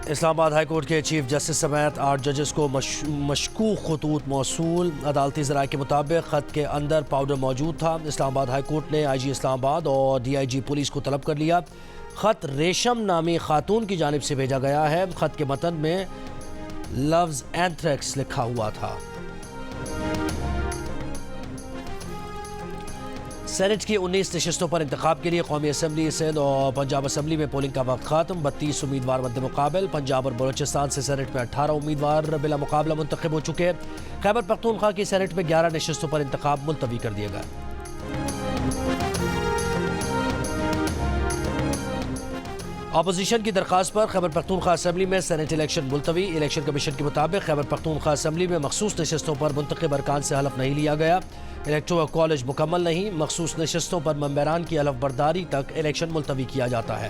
Islamabad high court के chief justice समेत 8 जजेस को मशकूक खतूत मौसूल। अदालती ज़राए के मुताबिक ख़त के अंदर पाउडर मौजूद था। इस्लामाबाद हाई कोर्ट ने IG इस्लामाबाद और DIG पुलिस को तलब कर लिया। ख़त रेशम नामी खातून की जानिब से भेजा गया है। ख़त के मतन में लफ्ज़ एंथ्रेक्स लिखा हुआ था। सेनेट की 19 नशस्तों पर इंतखाब के लिए कौमी असम्बली, सिंध और पंजाब असम्बली में पोलिंग का वक्त खत्म। 32 उम्मीदवार मद्दे मुकाबल। पंजाब और बलोचिस्तान से सेनेट में 18 उम्मीदवार बिला मुकाबला मुंतखब हो चुके। खैबर पख्तूनख्वा की सेनेट में 11 नशस्तों पर इंतखाब मुलतवी कर दिए गए। अपोजिशन की दरख्वास्त पर खैबर पख्तूनख्वा असम्बली में सेनेट इलेक्शन मुलतवी। इलेक्शन कमीशन के मुताबिक खैबर पख्तूनख्वा असम्बली में मखसूस नशस्तों पर मुंतखब अरकान से हलफ नहीं लिया गया। इलेक्टोरल कॉलेज मुकम्मल नहीं। मखसूस नशस्तों पर मेंबरान की हलफ बर्दारी तक इलेक्शन मुलतवी किया जाता है।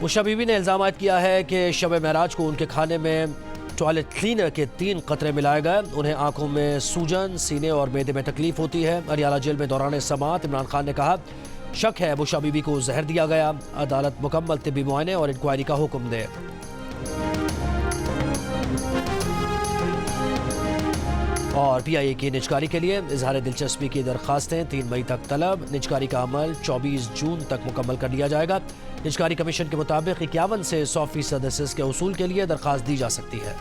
उषा बीबी ने इल्ज़ाम किया है कि शब महराज को उनके खाने में टॉयलेट क्लीनर के 3 कतरे मिलाए गए। उन्हें आंखों में सूजन, सीने और मैदे में तकलीफ होती है। अरियाला जेल में दौरान समाअत इमरान खान ने कहा शक है उषा बीबी को जहर दिया गया। अदालत मुकम्मल तिब्बी मुआयने और इंक्वायरी का हुक्म दे। और PIA की निजकारी के लिए इजहार दिलचस्पी की दरखास्तें 3 मई तक तलब। निजकारी का अमल 24 जून तक मुकम्मल कर लिया जाएगा। निजकारी कमीशन के मुताबिक 51 से 100% एसएस के उसूल के लिए दरखास्त दी जा सकती है।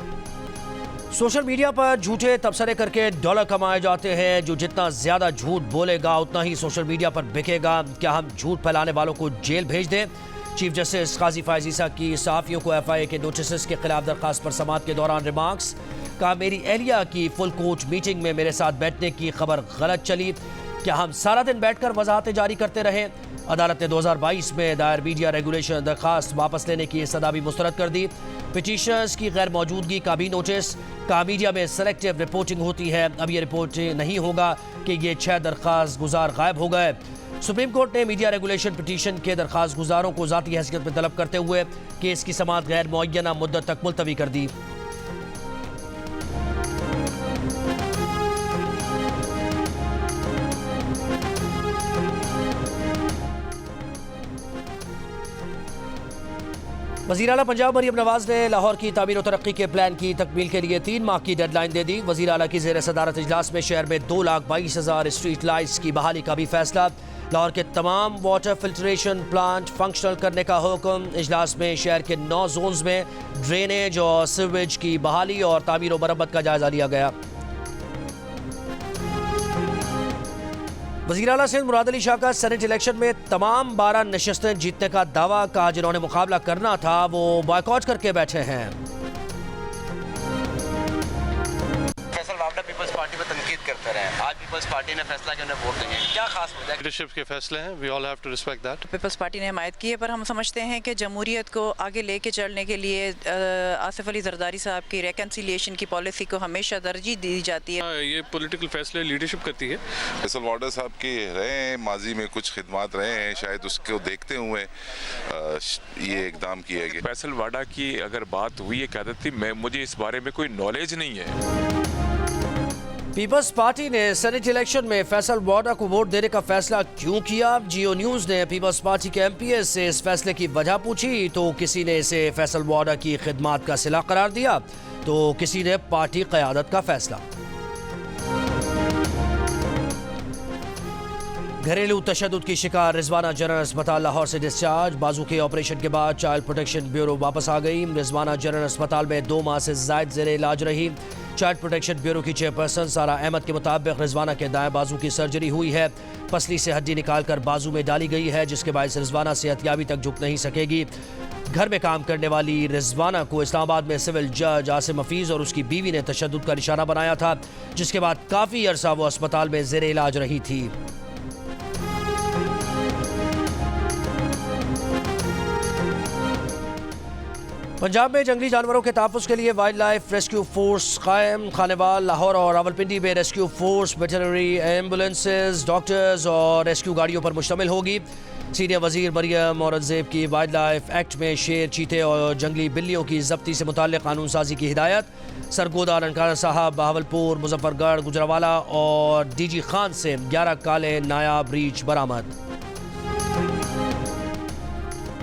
सोशल मीडिया पर झूठे तबसरे करके डॉलर कमाए जाते हैं। जो जितना ज्यादा झूठ बोलेगा उतना ही सोशल मीडिया पर बिकेगा। क्या हम झूठ फैलाने वालों को जेल भेज दें? चीफ जस्टिस काजी फायज ईसा की सहाफियों को FIA के नोटिस के खिलाफ दरखास्त पर समाअत के दौरान रिमार्क्स। कहा मेरी एहलिया की फुल कोच मीटिंग में मेरे साथ बैठने की खबर गलत चली। क्या हम सारा दिन बैठकर वजाहतें जारी करते रहे? अदालत ने 2022 में दायर मीडिया रेगुलेशन दरखास्त वापस लेने की सदा भी मुस्तरद कर दी। पिटीशनर्स की गैर मौजूदगी का भी नोटिस। कहा मीडिया में सेलेक्टिव रिपोर्टिंग होती है। अब ये रिपोर्टिंग नहीं होगा कि ये 6 दरखास्त गुजार गायब हो गए। सुप्रीम कोर्ट ने मीडिया रेगुलेशन पिटीशन के दरखास्त गुजारों को ज़ाती हैसियत में तलब करते हुए केस की समाअत गैर मुअय्यना मुद्दत तक मुलतवी कर दी। वज़ीर आला पंजाब मरियम नवाज ने लाहौर की तामीर और तरक्की के प्लान की तकमील के लिए 3 माह की डेडलाइन दे दी। वज़ीर आला की ज़ेर सदारत इजलास में शहर में 2,22,000 स्ट्रीट लाइट्स की बहाली का भी फैसला। लाहौर के तमाम वाटर फिल्ट्रेशन प्लांट फंक्शनल करने का हुक्म। इजलास में शहर के 9 जोन्स में ड्रेनेज और सीवेज की बहाली और तामीर और मरम्मत का जायजा लिया गया। वज़ीर आला सिंध मुराद अली शाह का सेनेट इलेक्शन में तमाम 12 नशस्तें जीतने का दावा। कहा जिन्होंने मुकाबला करना था वो बॉयकॉट करके बैठे हैं। पीपल्स पार्टी पर तनकीद करते रहे। आज पीपल्स पार्टी ने फैसला कि उन्हें वोट देंगे। क्या खास वजह? लीडरशिप के फैसले हैं। We all have to respect that. People's party ने हिमायत की है, पर हम समझते हैं कि जमहूरियत को आगे लेके चलने के लिए आसिफ अली जरदारी साहब की रिकन्सिलिएशन की पॉलिसी को हमेशा तरजीह दी जाती है। ये पॉलिटिकल फैसले लीडरशिप करती है। फैसल वाडा साहब के रहे हैं, माजी में कुछ खिदमात रहे हैं, शायद उसको देखते हुए ये इकदाम किया गया। फैसल वाडा की अगर बात हुई है क़यादत थी, मुझे इस बारे में कोई नॉलेज नहीं है। पीपल्स पार्टी ने सेनेट इलेक्शन में फैसल वाडा को वोट देने का फैसला क्यों किया? जियो न्यूज ने पीपल्स पार्टी के MPS से इस फैसले की वजह पूछी तो किसी ने इसे फैसल वाडा की खिदमात का सिला करार दिया तो किसी ने पार्टी क़यादत का फैसला। घरेलू तशद्दुद की शिकार रिजवाना जनरल अस्पताल लाहौर से डिस्चार्ज। बाजू के ऑपरेशन के बाद चाइल्ड प्रोटेक्शन ब्यूरो वापस आ गई। रिजवाना जनरल अस्पताल में 2 माह से ज़ायद ज़ेरे इलाज रही। चाइल्ड प्रोटेक्शन ब्यूरो की चेयरपर्सन सारा अहमद के मुताबिक रिजवाना के दाएं बाजू की सर्जरी हुई है। पसली से हड्डी निकालकर बाजू में डाली गई है जिसके बायस रिजवाना सेहतयाबी तक झुक नहीं सकेगी। घर में काम करने वाली रिजवाना को इस्लामाबाद में सिविल जज आसिम हफीज और उसकी बीवी ने तशद्दुद का निशाना बनाया था, जिसके बाद काफ़ी अरसा वो अस्पताल में ज़ेरे इलाज रही थी। पंजाब में जंगली जानवरों के तहफ़्फ़ुज़ के लिए वाइल्ड लाइफ रेस्क्यू फोर्स कायम। खानेवाल, लाहौर और रावलपिंडी में rescue force veterinary ambulances, doctors और रेस्क्यू गाड़ियों पर मुश्तमिल होगी। सीनियर वजीर मरियम औरंगजेब की वाइल्ड लाइफ एक्ट में शेर, चीते और जंगली बिल्लियों की जब्ती से मुताल्लिक कानून साजी की हिदायत। सरगोदा रनकाना साहब, बहावलपुर, मुजफ्फरगढ़, गुजरावाला और डीजी खान से 11 काले नायाब रीच बरामद।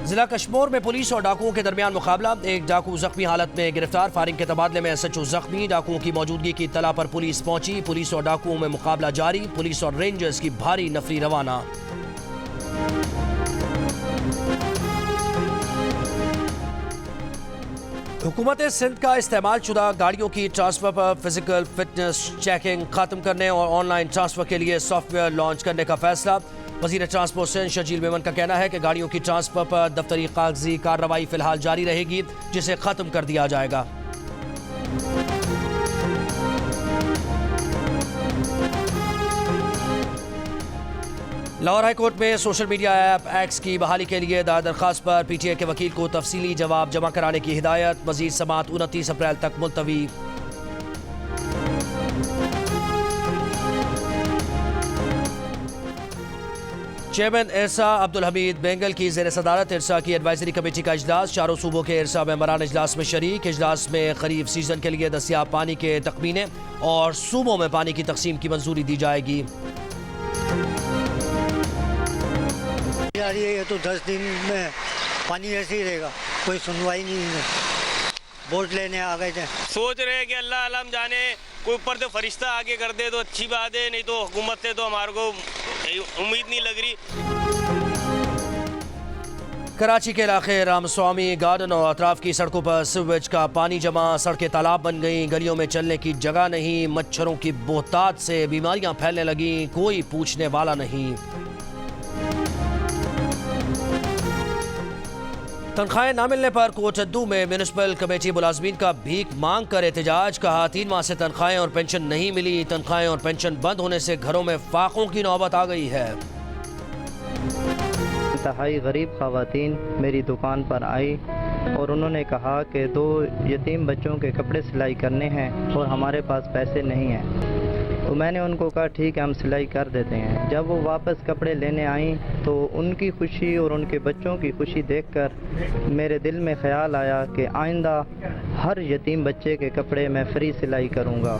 जिला कश्मीर में पुलिस और डाकुओं के दरमियान मुकाबला, एक डाकू जख्मी हालत में गिरफ्तार। फायरिंग के तबादले में SHO जख्मी। डाकुओं की मौजूदगी की इत्तला पर पुलिस पहुंची। पुलिस और डाकुओं में मुकाबला जारी। पुलिस और रेंजर्स की भारी नफरी रवाना। हुकूमत सिंध का इस्तेमाल शुदा गाड़ियों की ट्रांसफर पर फिजिकल फिटनेस चेकिंग खत्म करने और ऑनलाइन ट्रांसफर के लिए सॉफ्टवेयर लॉन्च करने का फैसला। वजीर ट्रांसपोर्ट शजील मेमन का कहना है कि गाड़ियों की ट्रांसफर पर दफ्तरी कागजी कार्रवाई फिलहाल जारी रहेगी, जिसे खत्म कर दिया जाएगा। लाहौर हाई कोर्ट में सोशल मीडिया ऐप एक्स की बहाली के लिए दायर दरखास्त पर PTI के वकील को तफसीली जवाब जमा कराने की हिदायत। मजीद समाअत 29 अप्रैल तक मुलतवी। चेयरमैन इरसा अब्दुल हमीद बेंगल की ज़ेर सदारत इरसा की एडवाइजरी कमेटी का इजलास। चारों सूबों के इरसा मेंबरान इजलास में शरीक। इजलास में खरीफ सीजन के लिए दस्तियाब पानी के तखमीने और सूबों में पानी की तकसीम की मंजूरी दी जाएगी। यार ये तो 10 दिन में पानी ऐसे ही रहेगा, कोई सुनवाई नहीं है। वोट लेने आ गए थे, सोच रहे हैं कि अल्लाह आलम जाने, कोई ऊपर से फरिश्ता आगे कर दे तो अच्छी बात है, नहीं तो हुकूमत से तो हमारे को उम्मीद नहीं लग रही। कराची के इलाके रामस्वामी गार्डन और अतराफ की सड़कों पर सीवेज का पानी जमा, सड़कें तालाब बन गई, गलियों में चलने की जगह नहीं, मच्छरों की बोहतात से बीमारियां फैलने लगी, कोई पूछने वाला नहीं। तनख्वाहें न मिलने पर कोटद्दू में म्यूनिसिपल कमेटी मुलाजमीन का भीख मांग कर एहतजाज। कहा 3 माह से तनख्वाहें और पेंशन नहीं मिली। तनख्वाहें और पेंशन बंद होने से घरों में फाकों की नौबत आ गई है। इंतहाई गरीब ख़वातीन मेरी दुकान पर आई और उन्होंने कहा कि 2 यतीम बच्चों के कपड़े सिलाई करने हैं और हमारे पास पैसे नहीं हैं। तो मैंने उनको कहा ठीक है, हम सिलाई कर देते हैं। जब वो वापस कपड़े लेने आई तो उनकी खुशी और उनके बच्चों की खुशी देखकर मेरे दिल में ख्याल आया कि आइंदा हर यतीम बच्चे के कपड़े मैं फ्री सिलाई करूँगा।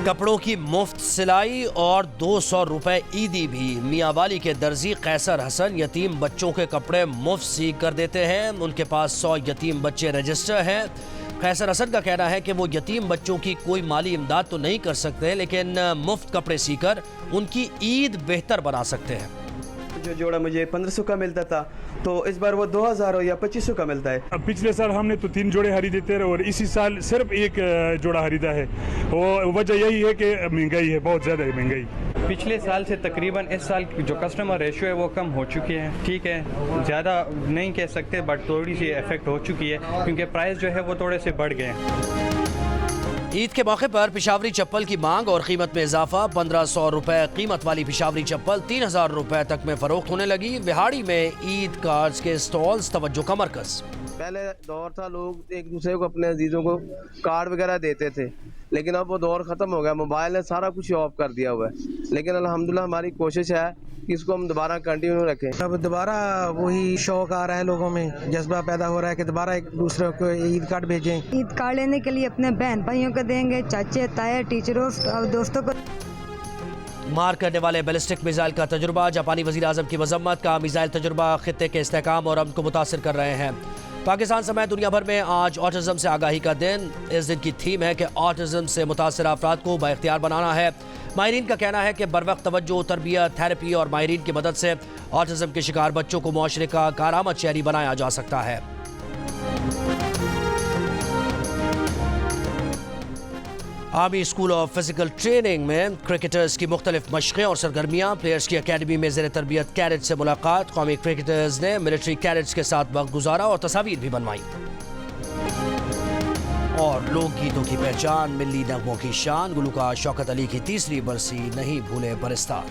कपड़ों की मुफ्त सिलाई और 200 रुपए ईदी भी। मियांवाली के दर्जी कैसर हसन यतीम बच्चों के कपड़े मुफ्त सी कर देते हैं। उनके पास 100 यतीम बच्चे रजिस्टर हैं। कैसर हसन का कहना है कि वो यतीम बच्चों की कोई माली इमदाद तो नहीं कर सकते, लेकिन मुफ्त कपड़े सीकर उनकी ईद बेहतर बना सकते हैं। जो जोड़ा मुझे 1500 का मिलता था तो इस बार वो 2000 या 2500 का मिलता है। अब पिछले साल हमने तो 3 जोड़े खरीदे थे और इसी साल सिर्फ 1 जोड़ा खरीदा है। वो वजह यही है कि महंगाई है, बहुत ज़्यादा है महंगाई। पिछले साल से तकरीबन इस साल जो कस्टमर रेशियो है वो कम हो चुकी है। ठीक है, ज़्यादा नहीं कह सकते बट थोड़ी सी इफेक्ट हो चुकी है क्योंकि प्राइस जो है वो थोड़े से बढ़ गए हैं। ईद के मौके पर पिशावरी चप्पल की मांग और कीमत में इजाफा। 1500 रुपए कीमत वाली पिशावरी चप्पल 3000 रुपए तक में फरोख्त होने लगी। विहाड़ी में ईद कार्ड्स के स्टॉल्स तवज्जो का मरकज। पहले दौर था, लोग एक दूसरे को अपने अजीजों को कार्ड वगैरह देते थे, लेकिन अब वो दौर ख़त्म हो गया। मोबाइल ने सारा कुछ ऑफ कर दिया हुआ है, लेकिन अल्हम्दुलिल्लाह हमारी कोशिश है कि इसको हम दोबारा कंटिन्यू रखें। अब दोबारा वही शौक आ रहा है, लोगों में जज्बा पैदा हो रहा है कि दोबारा एक दूसरे को ईद कार्ड भेजें। ईद कार्ड लेने के लिए अपने बहन भाइयों को देंगे, चाचे ताए टीचरों और दोस्तों को। मार करने वाले बैलिस्टिक मिसाइल का तजुर्बा। जापानी वज़ीर आज़म की मजम्मत का मिसाइल तजुर्बा खित्ते के इस्तेहकाम और अमन को मुतासिर कर रहे हैं। पाकिस्तान समेत दुनिया भर में आज ऑटिज़म से आगाही का दिन। इस दिन की थीम है कि ऑटिज़म से मुतासिर अफराद को बाइख्तियार बनाना है। माहिरीन का कहना है कि बरवक्त तवज्जो, तरबियत, थेरेपी और माहिरीन की मदद से ऑटिज़म के शिकार बच्चों को मुआशरे का कारआमद शहरी बनाया जा सकता है। Army school of physical training में क्रिकेटर्स की मुख्तलिफ मशक़ें और सरगर्मियाँ। प्लेयर्स की अकेडमी में ज़ेर तरबियत कैडेट से मुलाकात। कौमी क्रिकेटर्स ने मिलिट्री कैडेट्स के साथ वक्त गुजारा और तस्वीर भी बनवाई। और लोकगीतों की पहचान, मिली नगमों की शान। गुलूकार शौकत अली की 3री बरसी नहीं भूले बरिस्तार।